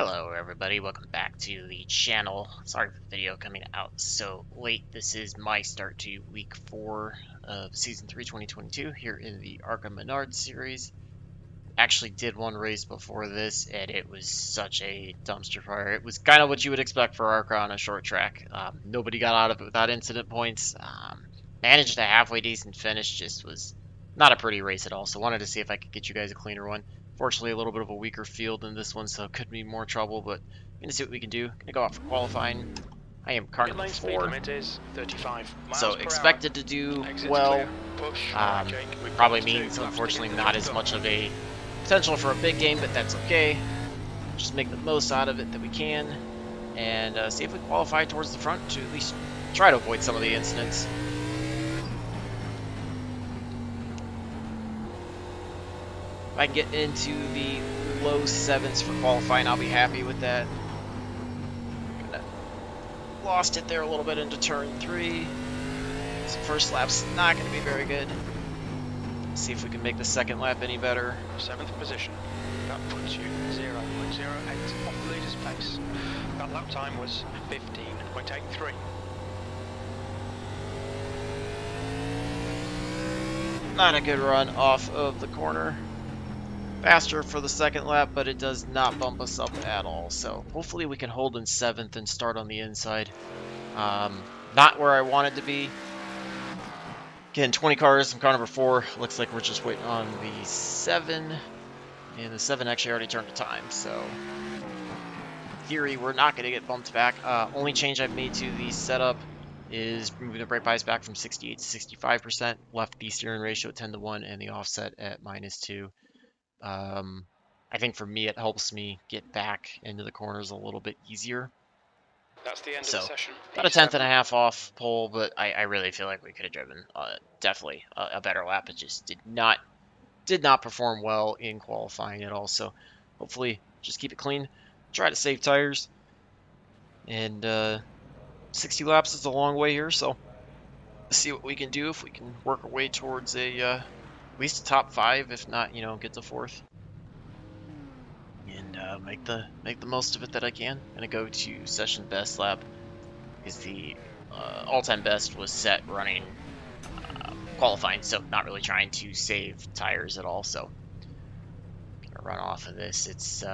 Hello everybody, welcome back to the channel. Sorry for the video coming out so late. This is my start to week 4 of season 3 2022 here in the ARCA Menards series. Actually did one race before this and it was such a dumpster fire. It was kind of what you would expect for ARCA on a short track. Nobody got out of it without incident points. Managed a halfway decent finish, just was not a pretty race at all. So wanted to see if I could get you guys a cleaner one. Fortunately, a little bit of a weaker field than this one, so it could be more trouble, but I'm going to see what we can do. Going to go out for qualifying. I am car number 4, so expected to do well. Probably means, unfortunately, not as much of a potential for a big game, but that's okay. Just make the most out of it that we can, and see if we qualify towards the front to at least try to avoid some of the incidents. If I can get into the low 7s for qualifying, I'll be happy with that. Lost it there a little bit into turn 3. So first lap's not going to be very good. Let's see if we can make the second lap any better. 7th position. That puts you 0.08 off the leader's pace. That lap time was 15.83. Not a good run off of the corner. Faster for the second lap, but it does not bump us up at all. So hopefully we can hold in 7th and start on the inside. Not where I wanted to be. Again, 20 cars. I'm car number 4. Looks like we're just waiting on the 7. And the 7 actually already turned to time. So in theory, we're not going to get bumped back. Only change I've made to the setup is moving the brake bias back from 68 to 65%. Left the steering ratio at 10 to 1 and the offset at -2. I think for me, it helps me get back into the corners a little bit easier. That's the end of the session. About a 10th and a half off pole, but I really feel like we could have driven definitely a better lap. It just did not perform well in qualifying at all. So hopefully just keep it clean, try to save tires, and 60 laps is a long way here. So let's see what we can do if we can work our way towards a at least a top 5, if not, get to 4th. And make the most of it that I can. I'm gonna go to session best lap, because the all-time best was set running qualifying, so not really trying to save tires at all. So gonna run off of this. It's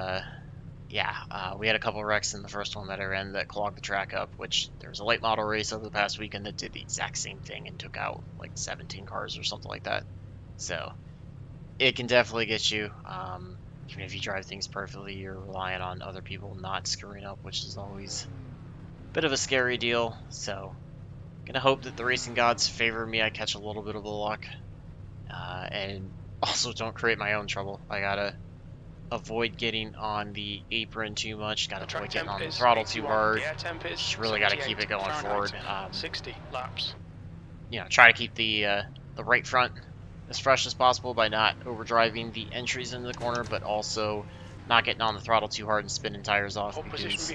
we had a couple wrecks in the first one that I ran that clogged the track up, which there was a late model race over the past weekend that did the exact same thing and took out like 17 cars or something like that. So it can definitely get you. Even if you drive things perfectly, you're relying on other people not screwing up, which is always a bit of a scary deal. So gonna hope that the racing gods favor me. I catch a little bit of the luck, and also don't create my own trouble. I gotta avoid getting on the apron too much. Gotta avoid getting on the throttle too hard. Just really gotta keep it going forward. 60 laps. Try to keep the right front as fresh as possible by not overdriving the entries into the corner, but also not getting on the throttle too hard and spinning tires off, because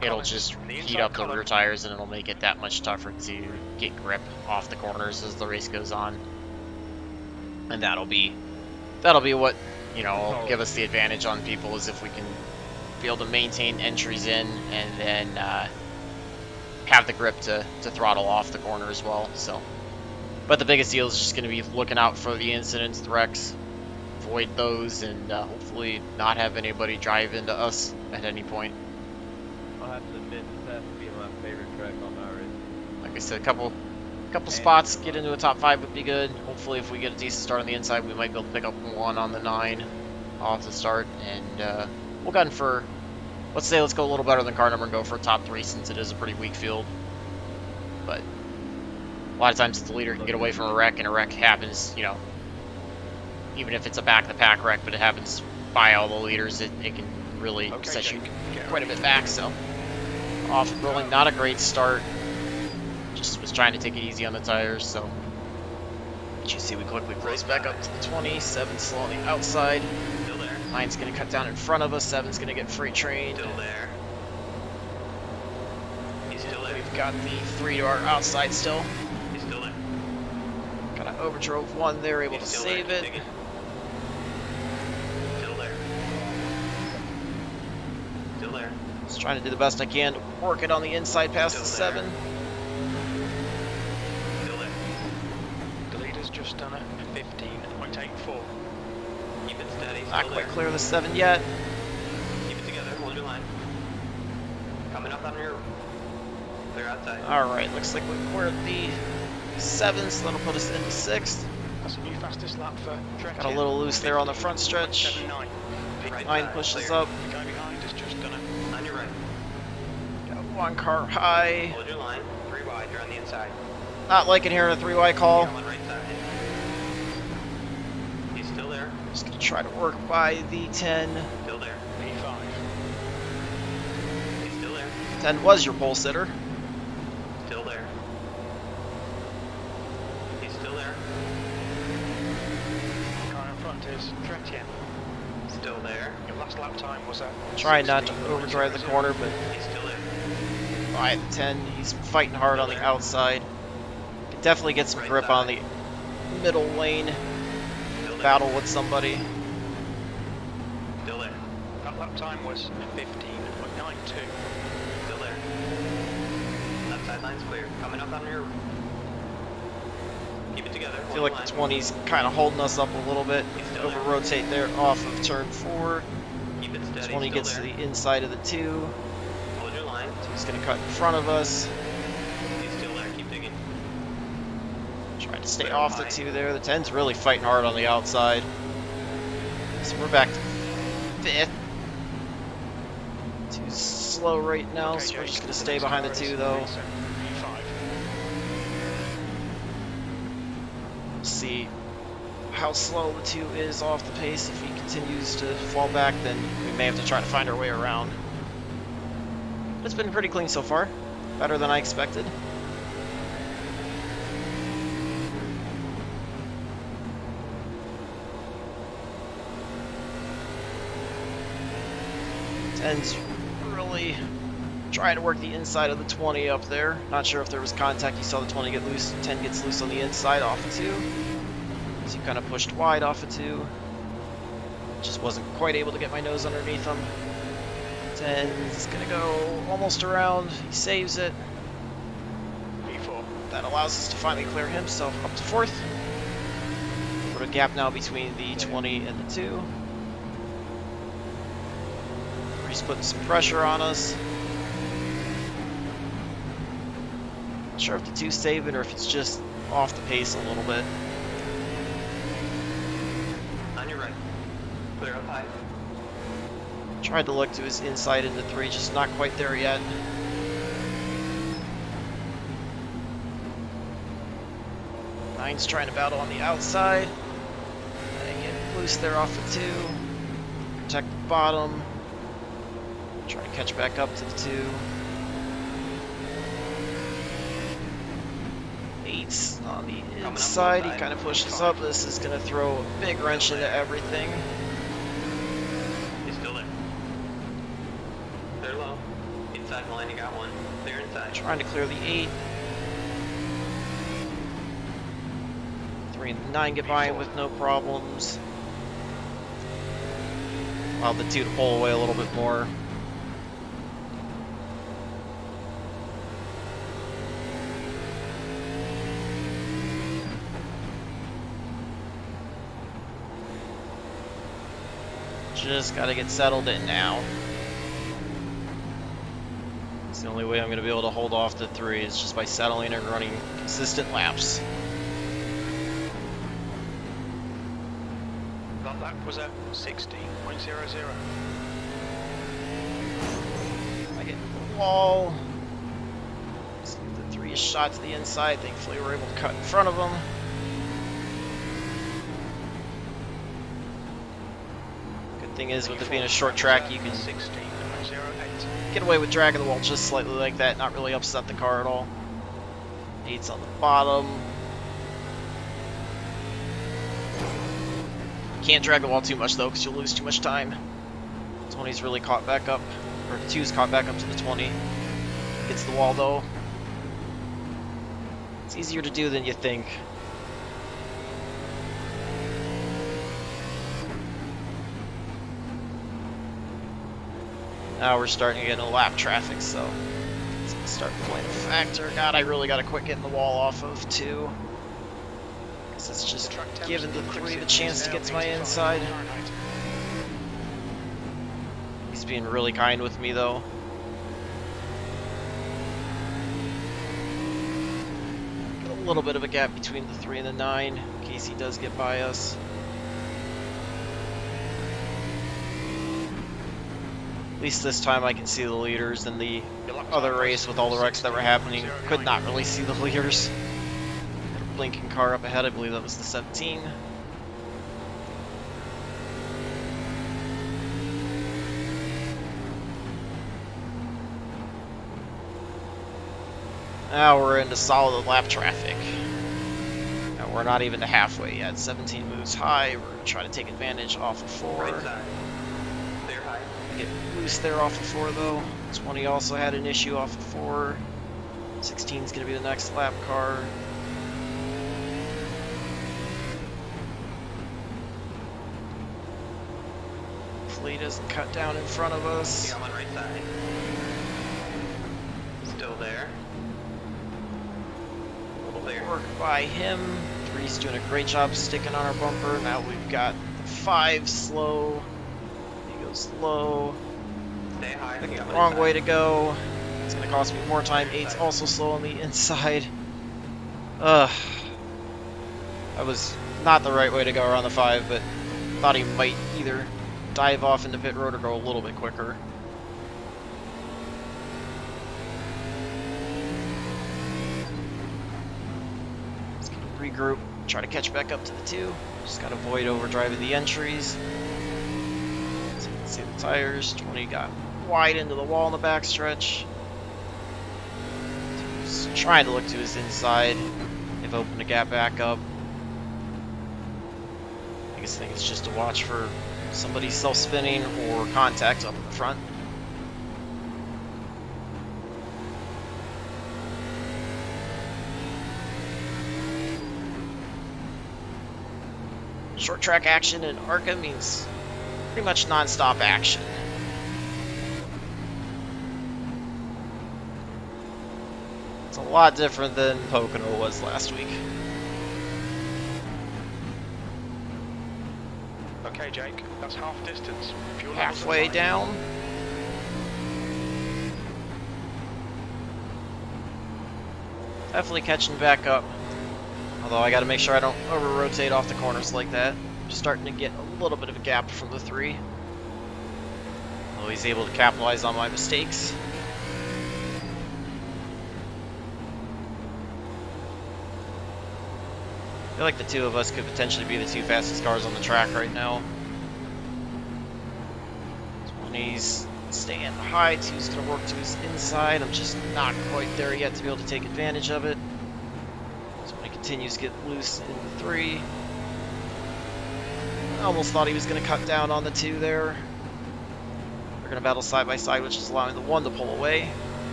it'll just heat up the rear tires and it'll make it that much tougher to get grip off the corners as the race goes on. And that'll be what will give us the advantage on people, is if we can be able to maintain entries in and then have the grip to throttle off the corner as well. So. But the biggest deal is just going to be looking out for the incidents, the wrecks, avoid those, and hopefully not have anybody drive into us at any point. I'll have to admit that would be my favorite track on my race. Like I said, a couple spots, get into a top 5 would be good. Hopefully if we get a decent start on the inside, we might be able to pick up 1 on the 9 off the start, and we'll gun for, let's go a little better than car number and go for a top 3, since it is a pretty weak field. But a lot of times the leader can get away from a wreck, and a wreck happens, even if it's a back-of-the-pack wreck, but it happens by all the leaders, it can really set you quite a bit back. So off rolling, not a great start. Just was trying to take it easy on the tires. So as you see, we quickly close back up to the 20. 7 still on the outside. Still there. 9's going to cut down in front of us. 7's going to get freight trained. Still there. He's still there. We've got the 3 to our outside still. Still there. Kind of overdrove 1 there, able to save it. Still there. Still Still there. Just trying to do the best I can to work it on the inside past the Still there. 7. Still there. The leader's just done it. 15.84. Keep it steady. Not Still quite there. clear the 7 yet. Keep it together. Hold your line. Coming up on your. Clear outside. Alright, looks like we're at the 7, so that'll put us into 6th. That's a new fastest lap for Trek. Got a little loose there on the front stretch. 79. Right 9 side, pushes clear. up. The guy behind has just done it. On your right. Got 1 car high. Hold your line. 3 wide. You're on the inside. Not liking hearing a 3Y call. Come on right side. He's still there. Just gonna try to work by the 10. Still there. P5. He's still there. 10 was your pole sitter. Still there. He's still there. Car in front is Tretian. Still there. Your last lap time was at. Trying not to 16.00. overdrive the corner, but He's still there. by the 10, he's fighting hard on the outside. Can definitely get some grip on the middle lane. Still there. Battle with somebody. Still there. That lap time was 15.92. Still there. Left sideline's clear. Coming up on your. Keep it together. I feel like the 20's kind of holding us up a little bit. Over rotate there off of turn 4. Keep it steady. 20 Still gets there. to the inside of the 2. Hold your line. He's going to cut in front of us. He's still there. Keep digging. Trying to stay Clear off the high. 2 there. The 10's really fighting hard on the outside. So we're back to 5th. 2's slow right now, Okay, so we're Jake, just going to the stay next behind the car 2 is though. P5. See how slow the 2 is off the pace. If he continues to fall back, then we may have to try to find our way around. But it's been pretty clean so far. Better than I expected. Ten's really trying to work the inside of the 20 up there. Not sure if there was contact. You saw the 20 get loose. 10 gets loose on the inside off of 2. So you kind of pushed wide off of 2. Just wasn't quite able to get my nose underneath him. 10 is going to go almost around. He saves it. P4. That allows us to finally clear him, so up to 4th. Put a gap now between the 20 and the 2. He's putting some pressure on us. Not sure if the 2's saving or if it's just off the pace a little bit. On your right. Clear up high. Tried to look to his inside into 3, just not quite there yet. Nine's trying to battle on the outside. And get loose there off of 2. Protect the bottom. Try to catch back up to the 2. 8's on the inside. He kind of pushes up. This is going to throw a big wrench into everything. He's still there. Clear low. Inside the line, you got 1. Clear inside. Trying to clear the 8. 3 and the 9 get by him with no problems. Allowed the 2 to pull away a little bit more. Just gotta get settled in now. It's the only way I'm gonna be able to hold off the 3 is just by settling and running consistent laps. That lap was at 16.00. I hit the wall. See the 3 is shot to the inside. Thankfully, we're able to cut in front of them. Good thing is, with it being a short track, you can 16.08. get away with dragging the wall just slightly like that, not really upset the car at all. 8's on the bottom. Can't drag the wall too much though, because you'll lose too much time. 20's really caught back up, or 2's caught back up to the 20. Gets the wall though. It's easier to do than you think. Now we're starting to get into lap traffic, so it's gonna start playing a factor. God, I really gotta quit getting the wall off of 2. Guess it's just giving the 3 the chance to get to my inside. He's being really kind with me, though. Got a little bit of a gap between the 3 and the 9, in case he does get by us. At least this time I can see the leaders. In the other race with all the wrecks that were happening, could not really see the leaders. Got a blinking car up ahead, I believe that was the 17. Now we're into solid lap traffic. Now we're not even to halfway yet. 17 moves high. We're going to try to take advantage off of 4. Right side. Clear high. Get loose there off of 4 though. 20 also had an issue off of 4. 16 is going to be the next lap car. Hopefully he doesn't cut down in front of us. Yeah, I'm on right side. Still there. Clear. Work by him. 3's doing a great job sticking on our bumper. Now we've got 5 slow. He goes low. Stay high. I think Yeah, the right wrong side. way to go. It's going to cost me more time. 8's also slow on the inside. Ugh. That was not the right way to go around the 5, but thought he might either dive off into pit road or go a little bit quicker. Let's get a regroup, try to catch back up to the 2. Just got to avoid overdriving the entries. So you can see the tires. 20 got wide into the wall in the backstretch. He's trying to look to his inside. They've opened the gap back up. Biggest thing is just to watch for somebody self-spinning or contact up in the front. Short track action in ARCA means pretty much non-stop action. It's a lot different than Pocono was last week. Okay, Jake, that's half distance. Fuel levels are Halfway fine. down. Definitely catching back up. Although I gotta make sure I don't over-rotate off the corners like that. Starting to get a little bit of a gap from the 3. Although he's able to capitalize on my mistakes. I feel like the 2 of us could potentially be the 2 fastest cars on the track right now. 20's staying high, 2's gonna work to his inside. I'm just not quite there yet to be able to take advantage of it. So when he continues to get loose in the 3. I almost thought he was gonna cut down on the 2 there. They're gonna battle side by side, which is allowing the 1 to pull away.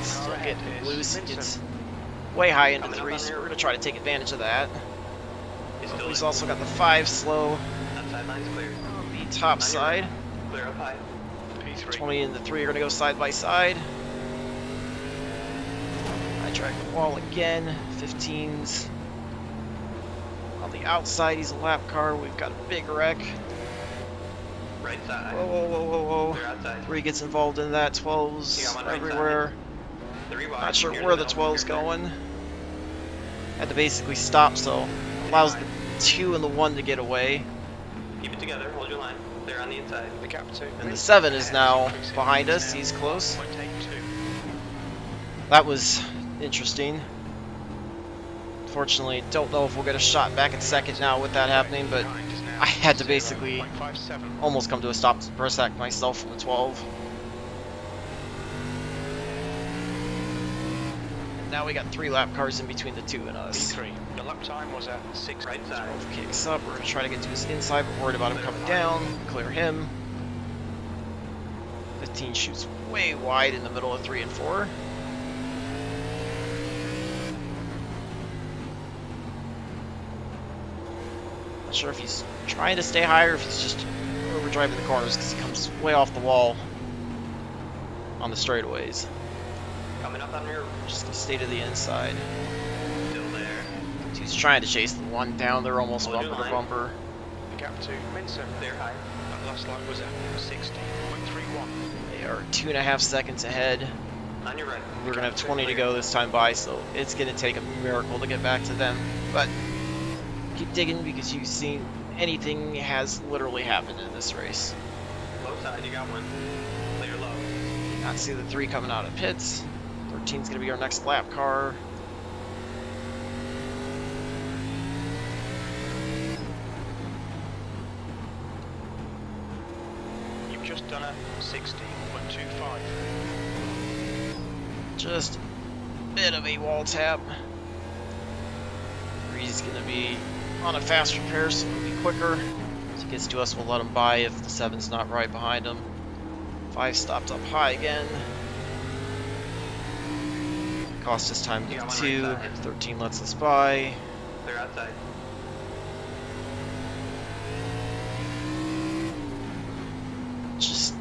Still getting loose, he gets way high into 3, so we're going to try to take advantage of that. He's also got the 5 slow That sideline's clear. on the top side. Clear up high. P3. 20 and the 3 are going to go side by side. I drag the wall again. 15's on the outside. He's a lap car. We've got a big wreck. Right side. Whoa, whoa, whoa, whoa, Clear whoa. outside. 3 gets involved in that. 12's Yeah, I'm on right everywhere. 3 wide. Not sure Here in where the the middle. 12's Here, going. Had to basically stop, so allows the 2 and the 1 to get away. Keep it together. Hold your line. Clear on the inside. The gap to And the 7 is now behind us. He's close. 0.82. That was interesting. Fortunately, don't know if we'll get a shot back in second now with that happening, but I had to basically 0.57. almost come to a stop to protect myself from the 12. And now we got 3 lap cars in between the 2 and us. P3. The lap time was at 6. Right side. 12 kicks up. We're going to try to get to his inside, but worried about him coming down. Clear him. 15 shoots way wide in the middle of 3 and 4. Not sure if he's trying to stay higher, or if he's just overdriving the corners because he comes way off the wall on the straightaways. Coming up on your Just gonna stay to the inside. still there. He's trying to chase the one down. They're almost Hold your bumper to line. bumper. The gap to Minson. They're high. That last lap was at 16.31. They are 2.5 seconds ahead. On your right. We're gonna have 20 to go this time by, so it's gonna take a miracle to get back to them. But keep digging because you've seen anything has literally happened in this race. Low side, you got one. Clear low. Not see the 3 coming out of pits. 13's gonna be our next lap car. You've just done a 16.25. Just a bit of a wall tap. 3's gonna be on a faster pair, so it'll be quicker. As he gets to us, we'll let him by if the 7's not right behind him. 5 stopped up high again. Cost us time to You get got to one 2. right side. 13 lets us by. They're outside. Just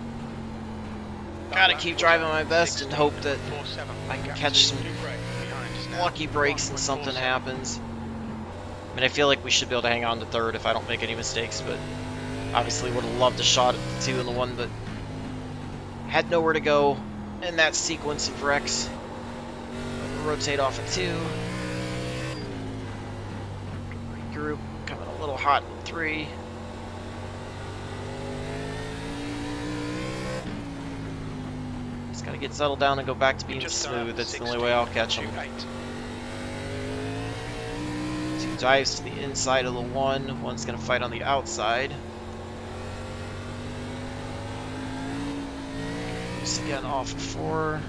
gotta keep driving my best and hope that I can catch some lucky breaks and something happens. I mean, I feel like we should be able to hang on to 3rd if I don't make any mistakes, but obviously would have loved a shot at the 2 and the 1, but had nowhere to go in that sequence of wrecks. Rotate off at 2. Regroup, coming a little hot in 3. Just gotta get settled down and go back to being smooth. That's the only way I'll catch him. 2 dives to the inside of the 1. 1's gonna fight on the outside. Just again off of 4.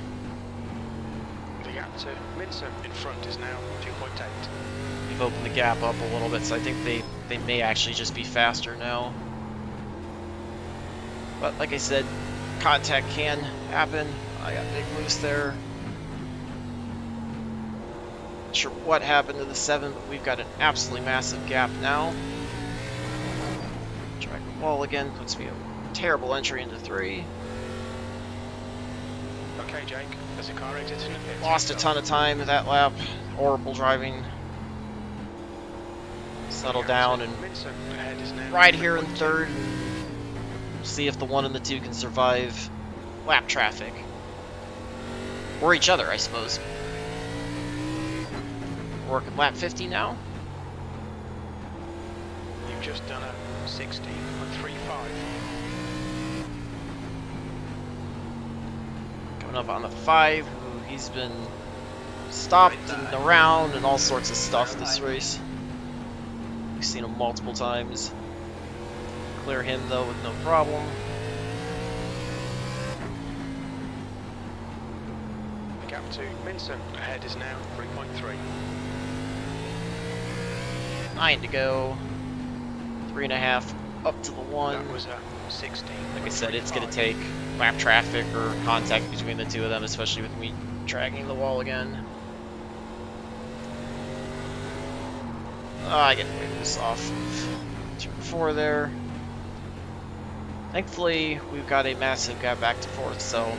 The gap to Minson in front is now 2.8. We've opened the gap up a little bit, so I think they may actually just be faster now. But like I said, contact can happen. I got big loose there. Not sure what happened to the 7, but we've got an absolutely massive gap now. Drag the wall again, puts me a terrible entry into 3. Okay, Jake, there's a car exiting the pit. Lost a ton of time with that lap. Horrible driving. Settle down and Minson ahead is now ride here in 3.2. 3rd. And see if the 1 and the 2 can survive lap traffic. Or each other, I suppose. We're working lap 50 now. You've just done a 16.35. Coming up on the 5. Ooh, he's been stopped and around and all sorts of stuff this race. We've seen him multiple times. Clear him though with no problem. The gap to Minson ahead is now 3.3. 9 to go. 3.5 up to the 1. That was a 16. Like I said, it's going to take lap traffic or contact between the 2 of them, especially with me dragging the wall again. I get way loose off of turn 4 there. Thankfully, we've got a massive gap back to 4th, so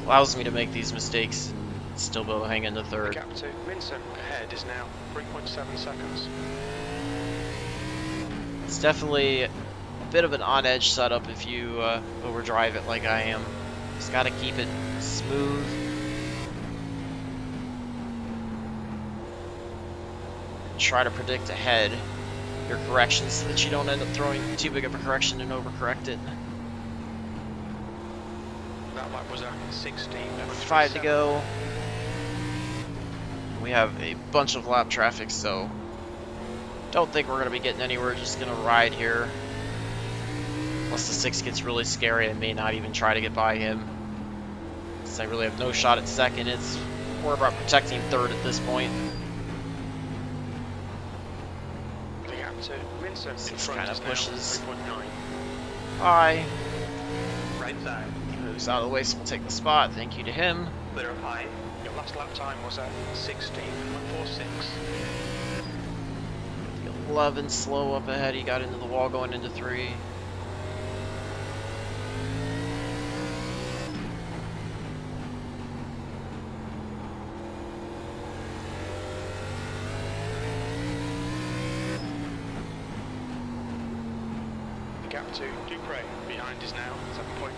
allows me to make these mistakes and still be able to hang into The 3rd. gap to Minson ahead is now 3.7 seconds. It's definitely a bit of an on-edge setup if you overdrive it like I am. Just got to keep it smooth. Try to predict ahead your corrections so that you don't end up throwing too big of a correction and overcorrect it. That lap was a 16. 5 to go. We have a bunch of lap traffic, so don't think we're going to be getting anywhere. Just going to ride here. Unless the 6 gets really scary, I may not even try to get by him. Since I really have no shot at 2nd, it's more about protecting 3rd at this point. The gap to Minson in 6 front kind is of now pushes 3.9. high. Right side. He moves out of the way, so we'll take the spot. Thank you to him. Clear up high. Your last lap time was a 16.46. 11 slow up ahead. He got into the wall going into 3. The gap to Dupre behind is now 7.5.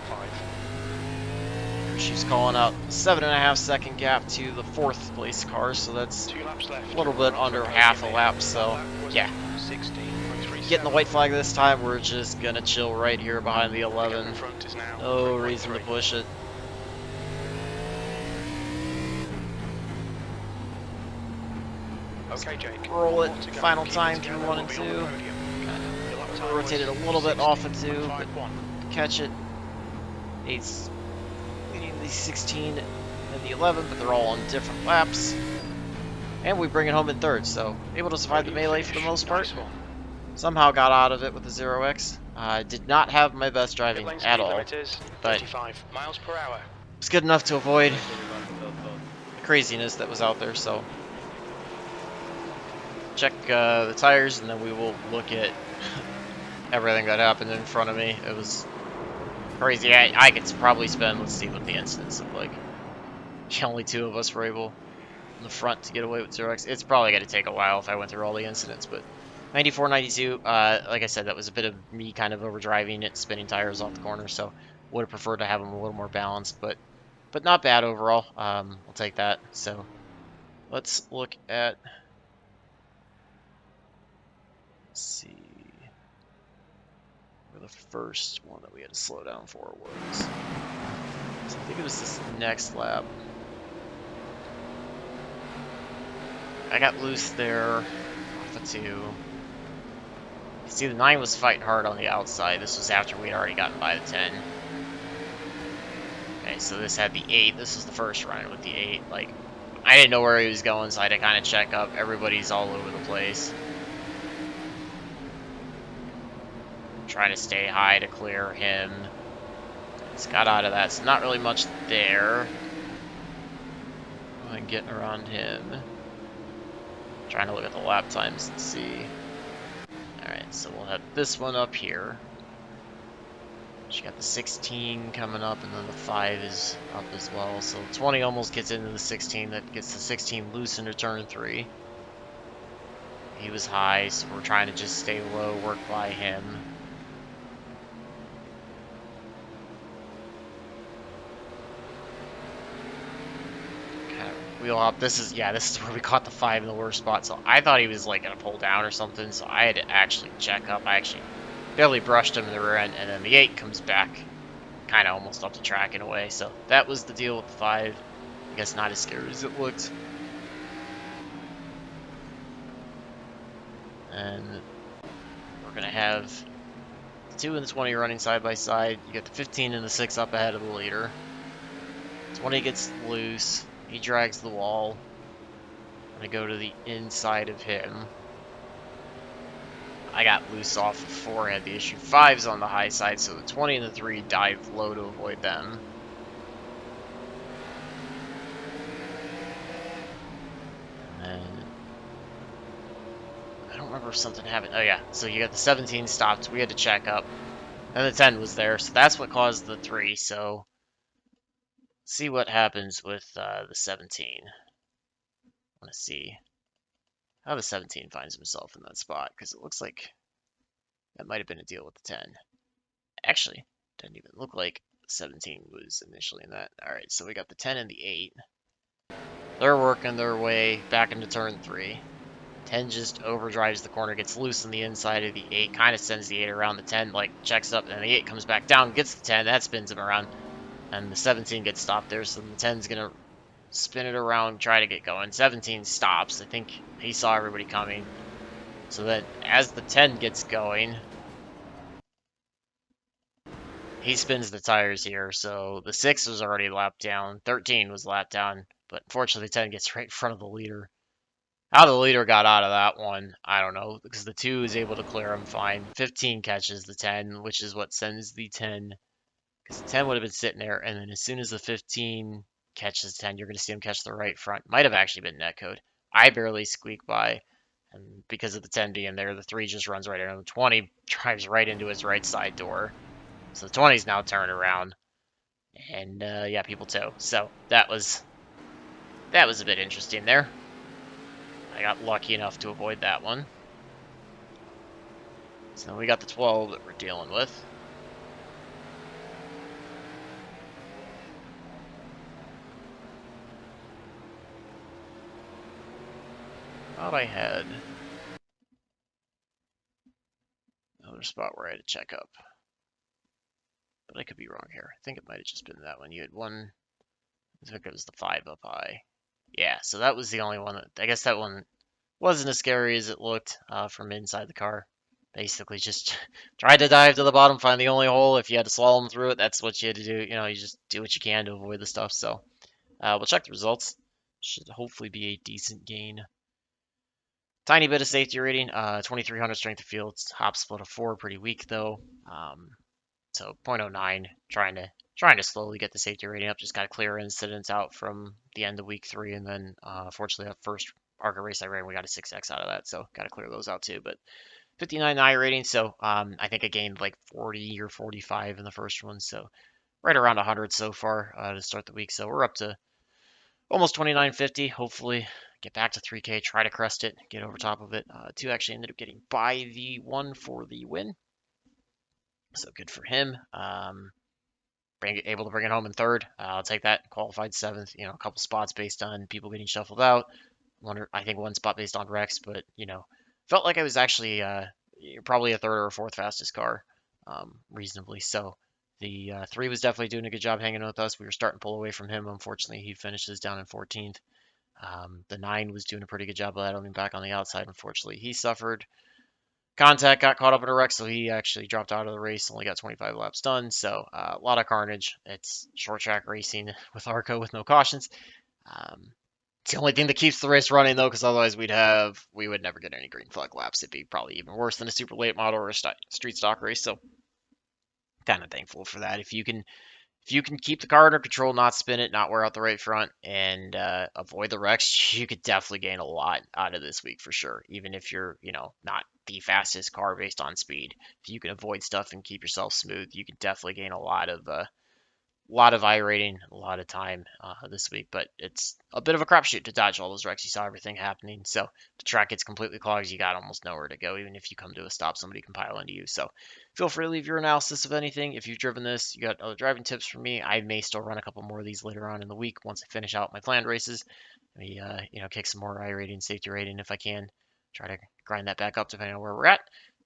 She's calling out 7.5 second gap to the 4th place car, so that's 2 laps left. a little bit under half a lap. So yeah, 16.37. getting the white flag this time. We're just gonna chill right here behind the The gap 11. in front is now No reason to 3.3. push it. Okay, Jake. Roll it. More to go. Final Keep it time together, through 1 we'll and be on the 2. podium. The lap time Rotated a was little bit off of 2, but 16.51. catch it. 8's leading the 16 and the 11, but they're all on different laps. And we bring it home in 3rd, so able to survive the melee for the most part. Nice one. Somehow got out of it with the 0x. I did not have my best Pit driving lane at speed all, limit is but 35 miles per hour. it's good enough to avoid Make sure you run to those boats. the craziness that was out there. So check the tires, and then we will look at everything that happened in front of me. It was crazy. I could probably spend, let's see what the incidents look like. Only 2 of us were able in the front to get away with 0x. It's probably going to take a while if I went through all the incidents, but 94, 92, like I said, that was a bit of me kind of overdriving it, spinning tires off the corner, so would have preferred to have them a little more balanced, but not bad overall. I'll take that. So let's look at, let's see, where the first one that we had to slow down for was. So I think it was this next lap. I got loose there off of 2. See, the 9 was fighting hard on the outside. This was after we'd already gotten by the 10. Okay, so this had the 8. This was the first run with the 8. Like, I didn't know where he was going, so I had to kind of check up. Everybody's all over the place. Trying to stay high to clear him. He's got out of that, so not really much there. And getting around him. Trying to look at the lap times and see. Alright, so we'll have this one up here. She got the 16 coming up, and then the 5 is up as well. So 20 almost gets into the 16. That gets the 16 loose into turn 3. He was high, so we're trying to just stay low, work by him. Kind of wheel hop. This is where we caught the 5 in the worst spot. So I thought he was like gonna pull down or something. So I had to actually check up. I actually barely brushed him in the rear end, and then the 8 comes back, kind of almost up the track in a way. So that was the deal with the 5. I guess not as scary as it looked. And we're gonna have the 2 and the 20 running side by side. You got the 15 and the 6 up ahead of the leader. 20 gets loose. He drags the wall. I'm gonna go to the inside of him. I got loose off of 4, had the issue. 5's on the high side, so the 20 and the 3 dive low to avoid them. And then I don't remember if something happened. Oh yeah, so you got the 17 stopped. We had to check up. And the 10 was there, so that's what caused the 3. So see what happens with the 17. I want to see how the 17 finds himself in that spot, because it looks like that might have been a deal with the 10. Actually, doesn't even look like 17 was initially in that. Alright, so we got the 10 and the 8. They're working their way back into turn 3. 10 just overdrives the corner, gets loose on the inside of the 8, kind of sends the 8 around. The 10 like checks up, and the 8 comes back down, gets the 10, that spins him around, and the 17 gets stopped there, so the 10's gonna spin it around, try to get going. 17 stops. I think he saw everybody coming. So then as the 10 gets going, he spins the tires here. So the 6 was already lapped down. 13 was lapped down. But unfortunately, 10 gets right in front of the leader. How the leader got out of that one, I don't know. Because the 2 is able to clear him fine. 15 catches the 10, which is what sends the 10. Because the 10 would have been sitting there. And then as soon as the 15 catches 10, you're going to see him catch the right front. Might have actually been netcode. I barely squeaked by. And because of the 10 being there, the 3 just runs right into him. 20 drives right into his right side door. So the 20's now turned around. And yeah, people tow. So that was a bit interesting there. I got lucky enough to avoid that one. So we got the 12 that we're dealing with. Thought I had another spot where I had to check up. But I could be wrong here. I think it might have just been that one. You had one, I think it was the 5 up high. Yeah, so that was the only one that, I guess that one wasn't as scary as it looked from inside the car. Basically just tried to dive to the bottom, find the only hole. If you had to slalom through it, that's what you had to do. You know, you just do what you can to avoid the stuff. So we'll check the results. Should hopefully be a decent gain. Tiny bit of safety rating, 2300 strength of field, hop split of 4, pretty weak though. So 0.09, trying to slowly get the safety rating up. Just got to clear incidents out from the end of week 3, and then fortunately that first ARCA race I ran, we got a 6x out of that, so got to clear those out too. But 59 I rating, so I think I gained like 40 or 45 in the first one, so right around 100 so far to start the week. So we're up to almost 2950. Hopefully get back to 3K, try to crest it, get over top of it. 2 actually ended up getting by the 1 for the win. So good for him. Able to bring it home in 3rd. I'll take that. Qualified 7th. You know, a couple spots based on people getting shuffled out. I think 1 spot based on Rex, but you know, felt like I was actually probably a 3rd or a 4th fastest car, reasonably. So the 3 was definitely doing a good job hanging with us. We were starting to pull away from him. Unfortunately, he finishes down in 14th. The 9 was doing a pretty good job of that, only back on the outside. Unfortunately, he suffered contact, got caught up in a wreck, so he actually dropped out of the race, only got 25 laps done. So a lot of carnage. It's short track racing with ARCA with no cautions. It's the only thing that keeps the race running though, because otherwise we would never get any green flag laps. It'd be probably even worse than a super late model or a street stock race. So kind of thankful for that. If you can keep the car under control, not spin it, not wear out the right front, and avoid the wrecks, you could definitely gain a lot out of this week for sure. Even if you're, you know, not the fastest car based on speed, if you can avoid stuff and keep yourself smooth, you can definitely gain a lot of I rating, a lot of time this week. But it's a bit of a crapshoot to dodge all those wrecks. You saw everything happening, so the track gets completely clogged. You got almost nowhere to go. Even if you come to a stop, somebody can pile into you. So feel free to leave your analysis of anything. If you've driven this, you got other driving tips from me. I may still run a couple more of these later on in the week once I finish out my planned races. Maybe you know, kick some more I rating, safety rating if I can. Try to grind that back up depending on where we're at,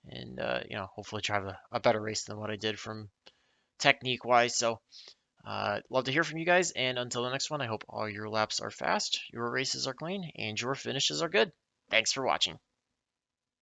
and you know, hopefully drive a better race than what I did from technique wise. So love to hear from you guys, and until the next one, I hope all your laps are fast, your races are clean, and your finishes are good. Thanks for watching.